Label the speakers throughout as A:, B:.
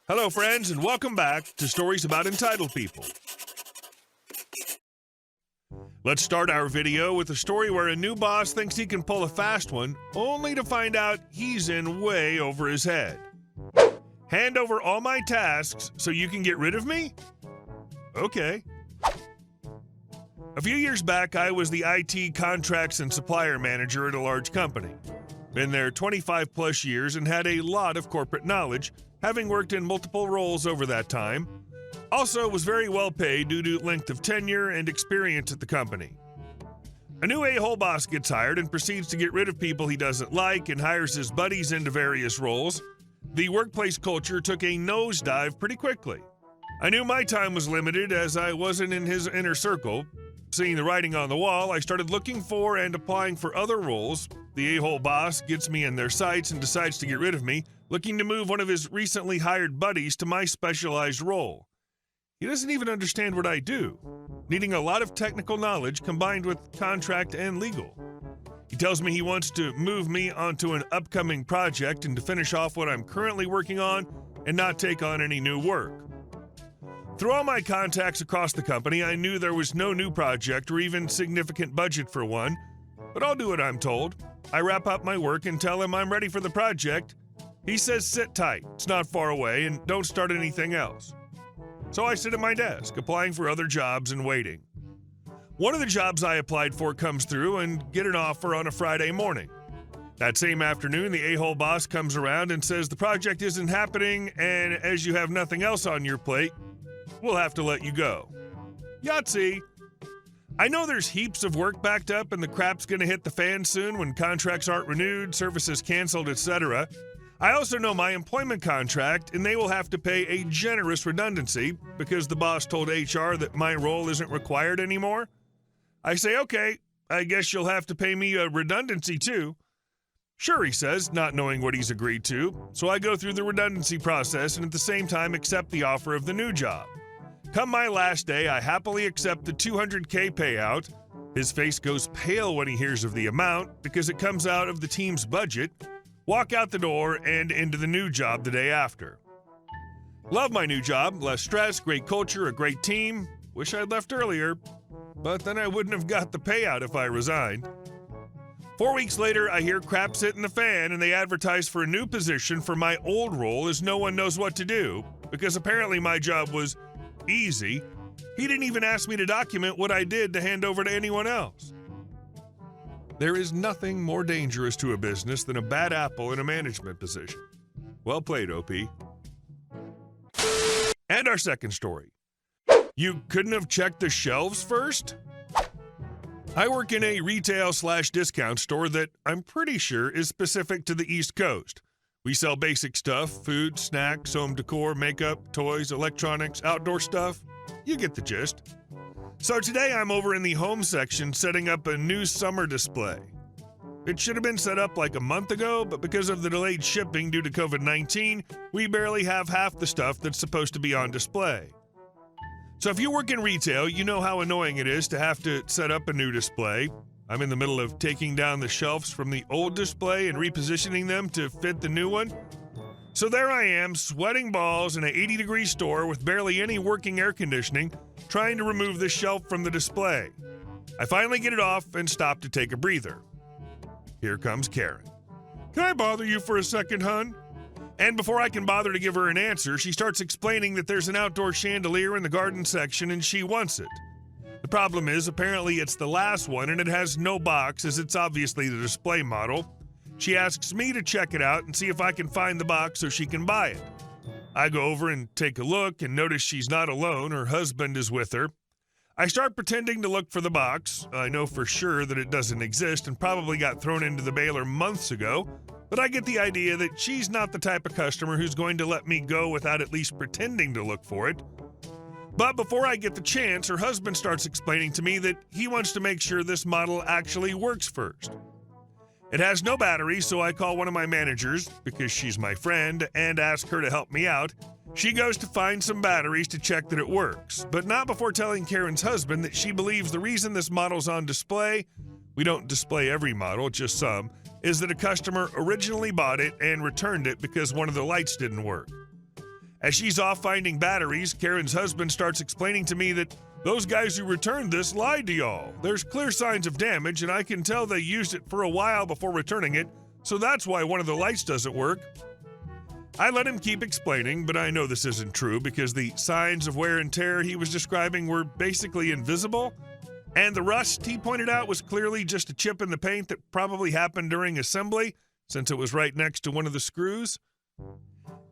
A: Hello, friends, and welcome back to Stories About Entitled People. Let's start our video with a story where a new boss thinks he can pull a fast one, only to find out he's in way over his head. Hand over all my tasks so you can get rid of me? Okay. A few years back, I was the IT contracts and supplier manager at a large company. Been there 25 plus years and had a lot of corporate knowledge, having worked in multiple roles over that time. Also was very well paid due to length of tenure and experience at the company. A new a-hole boss gets hired and proceeds to get rid of people he doesn't like and hires his buddies into various roles. The workplace culture took a nosedive pretty quickly. I knew my time was limited as I wasn't in his inner circle. Seeing the writing on the wall, I started looking for and applying for other roles. The a-hole boss gets me in their sights and decides to get rid of me, looking to move one of his recently hired buddies to my specialized role. He doesn't even understand what I do, needing a lot of technical knowledge combined with contract and legal. He tells me he wants to move me onto an upcoming project and to finish off what I'm currently working on and not take on any new work. Through all my contacts across the company, I knew there was no new project or even significant budget for one, but I'll do what I'm told. I wrap up my work and tell him I'm ready for the project. He says sit tight, it's not far away, and don't start anything else. So I sit at my desk, applying for other jobs and waiting. One of the jobs I applied for comes through and get an offer on a Friday morning. That same afternoon, the a-hole boss comes around and says the project isn't happening, and as you have nothing else on your plate, we'll have to let you go. Yahtzee! I know there's heaps of work backed up and the crap's gonna hit the fan soon when contracts aren't renewed, services canceled, etc. I also know my employment contract and they will have to pay a generous redundancy because the boss told HR that my role isn't required anymore. I say, okay, I guess you'll have to pay me a redundancy too. Sure, he says, not knowing what he's agreed to. So I go through the redundancy process and at the same time accept the offer of the new job. Come my last day, I happily accept the $200K payout. His face goes pale when he hears of the amount because it comes out of the team's budget. Walk out the door and into the new job the day after. Love my new job, less stress, great culture, a great team. Wish I'd left earlier, but then I wouldn't have got the payout if I resigned. 4 weeks later, I hear crap's hitting the fan and they advertise for a new position for my old role as no one knows what to do because apparently my job was easy. He didn't even ask me to document what I did to hand over to anyone else. There is nothing more dangerous to a business than a bad apple in a management position. Well played, OP. And our second story. You couldn't have checked the shelves first? I work in a retail/discount store that I'm pretty sure is specific to the East Coast. We sell basic stuff, food, snacks, home decor, makeup, toys, electronics, outdoor stuff. You get the gist. So today I'm over in the home section setting up a new summer display. It should have been set up like a month ago, but because of the delayed shipping due to COVID-19, we barely have half the stuff that's supposed to be on display. So if you work in retail, you know how annoying it is to have to set up a new display. I'm in the middle of taking down the shelves from the old display and repositioning them to fit the new one. So there I am, sweating balls in an 80-degree store with barely any working air conditioning, trying to remove the shelf from the display. I finally get it off and stop to take a breather. Here comes Karen. Can I bother you for a second, hun? And before I can bother to give her an answer, she starts explaining that there's an outdoor chandelier in the garden section and she wants it. The problem is, apparently it's the last one and it has no box as it's obviously the display model. She asks me to check it out and see if I can find the box so she can buy it. I go over and take a look and notice she's not alone, her husband is with her. I start pretending to look for the box. I know for sure that it doesn't exist and probably got thrown into the baler months ago, but I get the idea that she's not the type of customer who's going to let me go without at least pretending to look for it. But before I get the chance, her husband starts explaining to me that he wants to make sure this model actually works first. It has no battery, so I call one of my managers, because she's my friend, and ask her to help me out. She goes to find some batteries to check that it works, but not before telling Karen's husband that she believes the reason this model's on display, we don't display every model, just some, is that a customer originally bought it and returned it because one of the lights didn't work. As she's off finding batteries, Karen's husband starts explaining to me that those guys who returned this lied to y'all. There's clear signs of damage, and I can tell they used it for a while before returning it, so that's why one of the lights doesn't work. I let him keep explaining, but I know this isn't true because the signs of wear and tear he was describing were basically invisible, and the rust he pointed out was clearly just a chip in the paint that probably happened during assembly, since it was right next to one of the screws.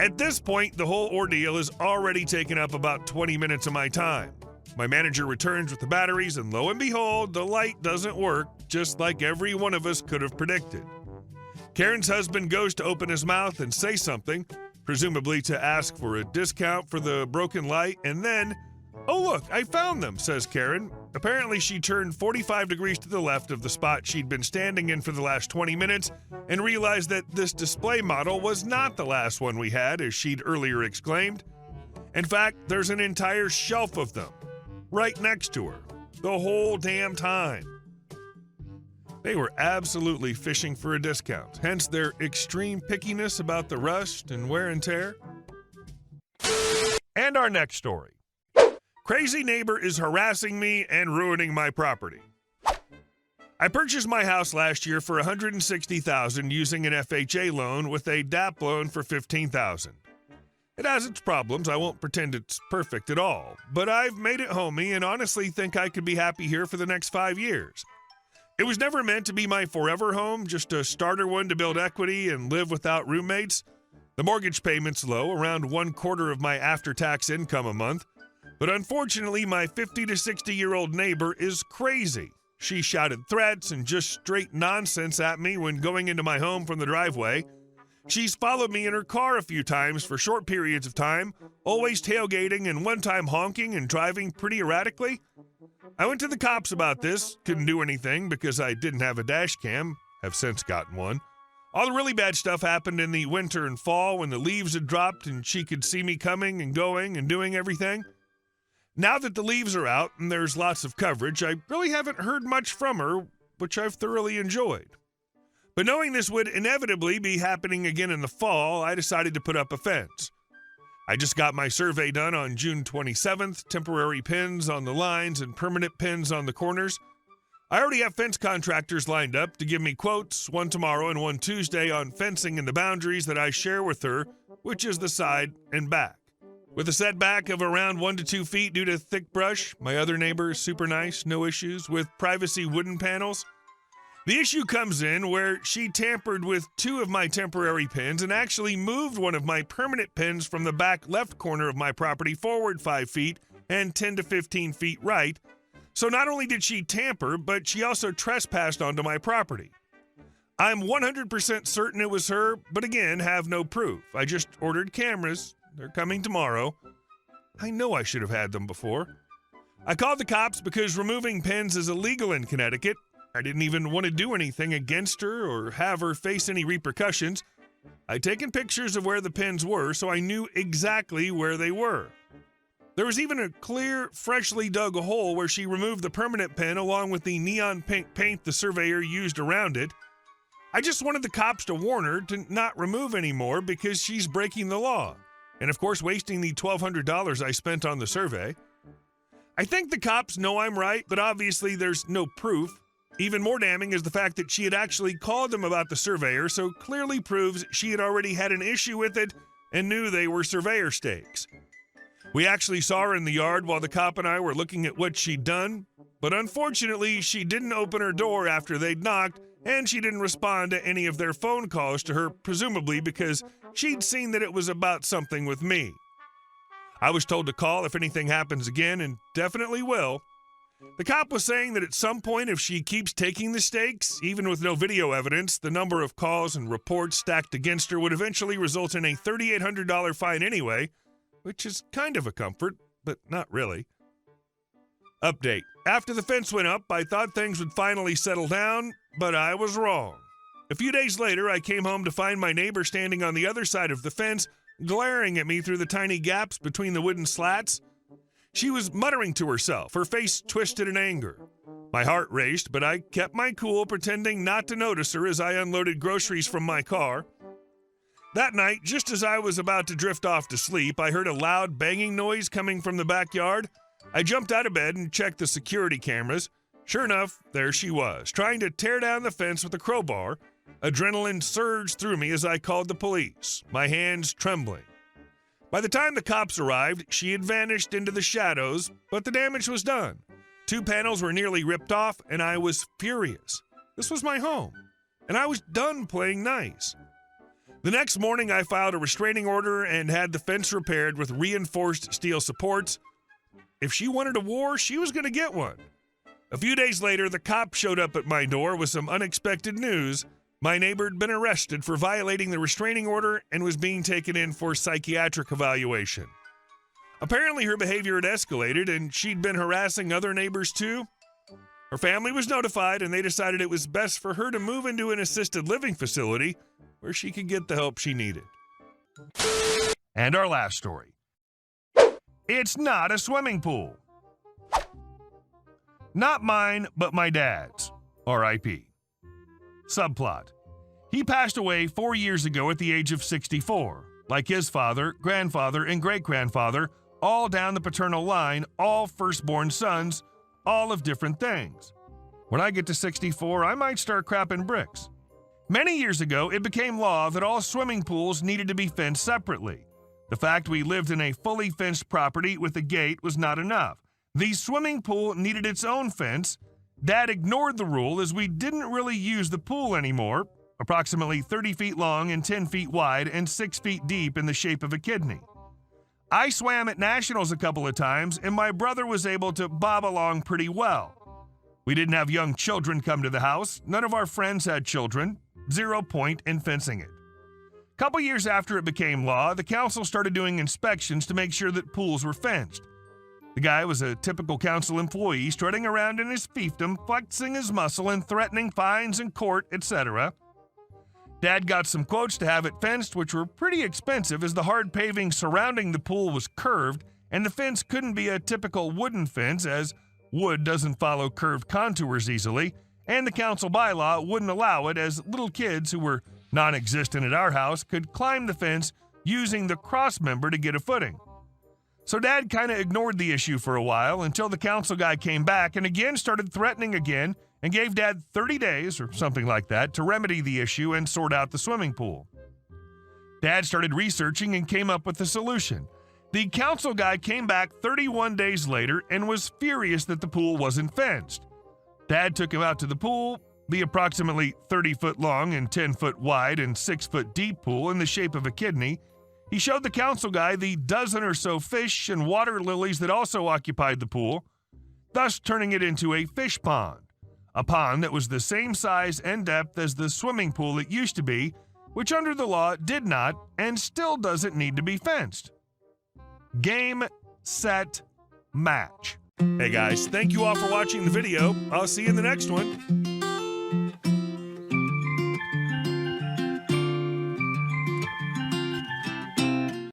A: At this point, the whole ordeal has already taken up about 20 minutes of my time. My manager returns with the batteries, and lo and behold, the light doesn't work, just like every one of us could have predicted. Karen's husband goes to open his mouth and say something, presumably to ask for a discount for the broken light, and then, "Oh look, I found them," says Karen. Apparently she turned 45 degrees to the left of the spot she'd been standing in for the last 20 minutes and realized that this display model was not the last one we had, as she'd earlier exclaimed. In fact, there's an entire shelf of them right next to her the whole damn time. They were absolutely fishing for a discount, hence their extreme pickiness about the rust and wear and tear. And our next story. Crazy neighbor is harassing me and ruining my property. I purchased my house last year for $160,000 using an FHA loan with a DAP loan for $15,000. It has its problems, I won't pretend it's perfect at all, but I've made it homey and honestly think I could be happy here for the next 5 years. It was never meant to be my forever home, just a starter one to build equity and live without roommates. The mortgage payment's low, around 1/4 of my after-tax income a month. But unfortunately, my 50 to 60-year-old neighbor is crazy. She shouted threats and just straight nonsense at me when going into my home from the driveway. She's followed me in her car a few times for short periods of time, always tailgating and one time honking and driving pretty erratically. I went to the cops about this, couldn't do anything because I didn't have a dash cam, have since gotten one. All the really bad stuff happened in the winter and fall when the leaves had dropped and she could see me coming and going and doing everything. Now that the leaves are out and there's lots of coverage, I really haven't heard much from her, which I've thoroughly enjoyed. But knowing this would inevitably be happening again in the fall, I decided to put up a fence. I just got my survey done on June 27th, temporary pins on the lines and permanent pins on the corners. I already have fence contractors lined up to give me quotes, one tomorrow and one Tuesday, on fencing in the boundaries that I share with her, which is the side and back. With a setback of around 1 to 2 feet due to thick brush, my other neighbor is super nice, no issues, with privacy wooden panels. The issue comes in where she tampered with 2 of my temporary pins and actually moved one of my permanent pins from the back left corner of my property forward 5 feet and 10 to 15 feet right. So not only did she tamper, but she also trespassed onto my property. I'm 100% certain it was her, but again, have no proof. I just ordered cameras. They're coming tomorrow. I know I should have had them before. I called the cops because removing pins is illegal in Connecticut. I didn't even want to do anything against her or have her face any repercussions. I'd taken pictures of where the pins were, so I knew exactly where they were. There was even a clear, freshly dug hole where she removed the permanent pin along with the neon pink paint the surveyor used around it. I just wanted the cops to warn her to not remove anymore because she's breaking the law. And of course, wasting the $1,200 I spent on the survey. I think the cops know I'm right, but obviously there's no proof. Even more damning is the fact that she had actually called them about the surveyor, so clearly proves she had already had an issue with it and knew they were surveyor stakes. We actually saw her in the yard while the cop and I were looking at what she'd done, but unfortunately she didn't open her door after they'd knocked, and she didn't respond to any of their phone calls to her, presumably because she'd seen that it was about something with me. I was told to call if anything happens again, and definitely will. The cop was saying that at some point, if she keeps taking the stakes, even with no video evidence, the number of calls and reports stacked against her would eventually result in a $3,800 fine anyway, which is kind of a comfort, but not really. Update. After the fence went up, I thought things would finally settle down, but I was wrong. A few days later, I came home to find my neighbor standing on the other side of the fence, glaring at me through the tiny gaps between the wooden slats. She was muttering to herself, her face twisted in anger. My heart raced, but I kept my cool, pretending not to notice her as I unloaded groceries from my car. That night, just as I was about to drift off to sleep, I heard a loud banging noise coming from the backyard. I jumped out of bed and checked the security cameras. Sure enough, there she was, trying to tear down the fence with a crowbar. Adrenaline surged through me as I called the police, my hands trembling. By the time the cops arrived, she had vanished into the shadows, but the damage was done. 2 panels were nearly ripped off, and I was furious. This was my home, and I was done playing nice. The next morning, I filed a restraining order and had the fence repaired with reinforced steel supports. If she wanted a war, she was going to get one. A few days later, the cop showed up at my door with some unexpected news. My neighbor had been arrested for violating the restraining order and was being taken in for psychiatric evaluation. Apparently, her behavior had escalated and she'd been harassing other neighbors too. Her family was notified and they decided it was best for her to move into an assisted living facility where she could get the help she needed. And our last story. It's not a swimming pool. Not mine, but my dad's. R.I.P. Subplot. He passed away 4 years ago at the age of 64. Like his father, grandfather, and great-grandfather, all down the paternal line, all firstborn sons, all of different things. When I get to 64, I might start crapping bricks. Many years ago, it became law that all swimming pools needed to be fenced separately. The fact we lived in a fully fenced property with a gate was not enough. The swimming pool needed its own fence. Dad ignored the rule as we didn't really use the pool anymore, approximately 30 feet long and 10 feet wide and 6 feet deep in the shape of a kidney. I swam at nationals a couple of times and my brother was able to bob along pretty well. We didn't have young children come to the house. None of our friends had children. 0 point in fencing it. Couple years after it became law, the council started doing inspections to make sure that pools were fenced. The guy was a typical council employee, strutting around in his fiefdom, flexing his muscle and threatening fines in court, etc. Dad got some quotes to have it fenced, which were pretty expensive as the hard paving surrounding the pool was curved, and the fence couldn't be a typical wooden fence as wood doesn't follow curved contours easily, and the council bylaw wouldn't allow it as little kids who were non-existent at our house could climb the fence using the cross member to get a footing. So Dad kind of ignored the issue for a while until the council guy came back and again started threatening again and gave Dad 30 days or something like that to remedy the issue and sort out the swimming pool. Dad started researching and came up with the solution. The council guy came back 31 days later and was furious that the pool wasn't fenced. Dad took him out to the pool, the approximately 30-foot long and 10-foot wide and 6-foot deep pool in the shape of a kidney. He showed the council guy the dozen or so fish and water lilies that also occupied the pool, thus turning it into a fish pond. A pond that was the same size and depth as the swimming pool it used to be, which under the law did not and still doesn't need to be fenced. Game, set, match. Hey guys, thank you all for watching the video. I'll see you in the next one.